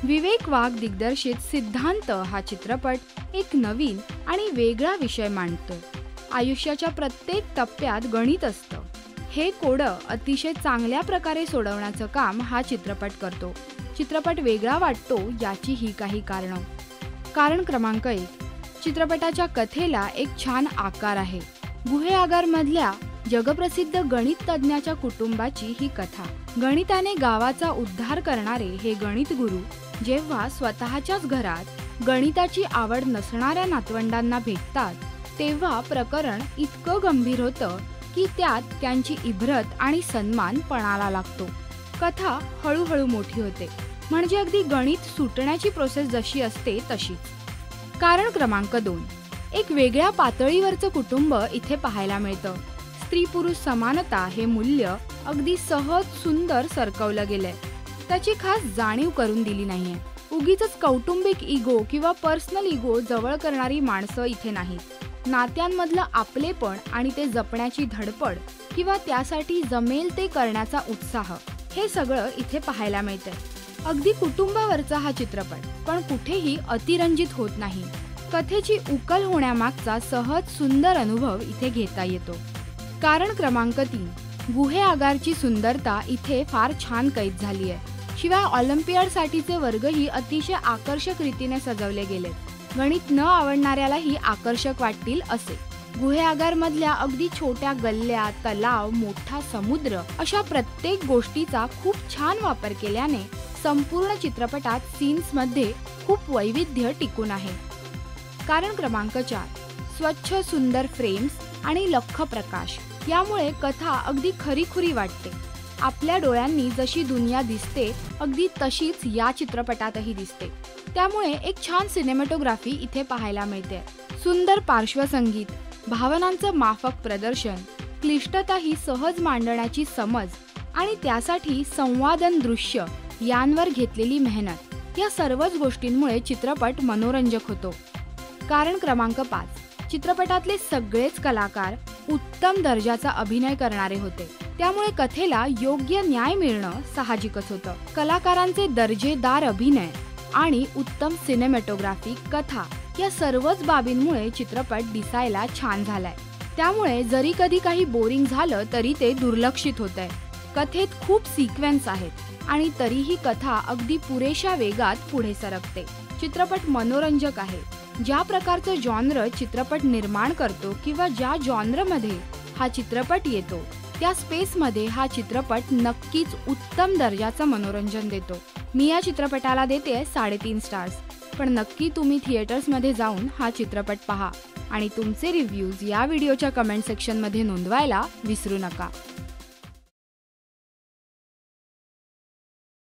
विवेक वाघ दिग्दर्शित सिद्धांत हा चित्रपट एक नवीन आणि वेगळा विषय मांडतो। आयुष्याच्या प्रत्येक टप्प्यात गणित असतं। हे कोडं अतिशय चांगल्या प्रकारे सोडवण्याचं काम हा चित्रपट करतो। चित्रपट वेगळा वाटतो याची ही काही कारणं। कारण क्रमांक 1, चित्रपटाच्या कथेला एक छान आकार आहे। गुहेआगारमधल्या जगप्रसिद्ध गणित तज्ञाच्या कुटुंबाची ही कथा। गणिताने गावाचा उद्धार करणारे हे गणित गुरु जेव्हा स्वतःच्याच घरात गणिताची आवड नसणाऱ्या नातवंडांना भेटतात, तेव्हा प्रकरण इतकं गंभीर होतं की त्यात त्यांची इब्रत आणि सन्मान पणाला लागतो। कथा हळूहळू मोठी होते, म्हणजे अगदी गणित सुटण्याची प्रोसेस जशी असते तशीच। कारण क्रमांक 2, एक वेगळ्या पातळीवरचं कुटुंब इथे पाहायला मिळतं। स्त्री पुरुष समानता हे मूल्य अगदी सहज सुंदर सरकवलं गेलंय। त्याची खास जाणीव करून दिली नाहीये। उगीचच कौटुंबिक इगो किंवा पर्सनल इगो जवळ करणारी माणसं इथे नाहीत। नात्यांमधलं आपलेपण आणि ते जपण्याची धडपड किंवा त्यासाठी जमेल ते करण्याचा उत्साह, हे सगळं इथे पाहायला मिळतंय। अगदी कुटुंबावरचा हा चित्रपट, पण कुठेही अतिरंजित होत नाही। कथेची उकल होण्यामागचा सहज सुंदर अनुभव इथे घेता येतो। कारण क्रमांक 3, गुहेआगारची सुंदरता इथे फार छान कैद झाली आहे। शिवाय ऑलिम्पियाडसाठीचे वर्गही अतिशय आकर्षक रीतीने सजवले गेलेत। गणित न आवडणाऱ्यालाही आकर्षक वाटतील असे। गुहेआगारमधल्या अगदी छोट्या गल्ल्या, तलाव, मोठा समुद्र अशा प्रत्येक गोष्टीचा खूप छान वापर केल्याने संपूर्ण चित्रपटात सीन्समध्ये खूप वैविध्य टिकून आहे। कारण क्रमांक 4, स्वच्छ सुंदर फ्रेम्स आणि लख्ख प्रकाश यामुळे कथा अगदी खरीखुरी वाटते। आपल्या डोळ्यांनी जशी दुनिया दिसते अगदी तशीच या चित्रपटातही दिसते। त्यामुळे एक छान सिनेमॅटोग्राफी इथे पाहायला मिळते। सुंदर पार्श्वसंगीत, भावनांचं माफक प्रदर्शन, क्लिष्टता ही सहज मांडण्याची समज आणि त्यासाठी संवादन दृश्य यांवर घेतलेली मेहनत, या सर्वच गोष्टींमुळे चित्रपट मनोरंजक होतो। कारण क्रमांक 5, चित्रपटातले सगळेच कलाकार उत्तम दर्जाचा अभिनय करणारे होते। त्यामुळे कथेला योग्य न्याय मिळणं साहजिकच होतं। कलाकारांचे दर्जेदार अभिनय आणि उत्तम सिनेमॅटोग्राफी, कथा या सर्वच बाबींमुळे चित्रपट दिसायला छान झालाय। त्यामुळे जरी कधी काही बोरिंग झालं तरी ते दुर्लक्षित होतंय। कथेत खूप सिक्वेन्स आहेत आणि तरीही कथा अगदी पुरेशा वेगात पुढे सरकते। चित्रपट मनोरंजक आहे। ज्या प्रकारचं जॉनर चित्रपट निर्माण करतो किंवा ज्या जॉनरमध्ये हा चित्रपट येतो, त्या स्पेसमध्ये हा चित्रपट नक्कीच उत्तम दर्जाचं मनोरंजन देतो। मी या चित्रपटाला देते 3.5 स्टार्स। पण नक्की तुम्ही थिएटर्समध्ये जाऊन हा चित्रपट पहा आणि तुमचे रिव्ह्यूज या व्हिडिओच्या कमेंट सेक्शनमध्ये नोंदवायला विसरू नका।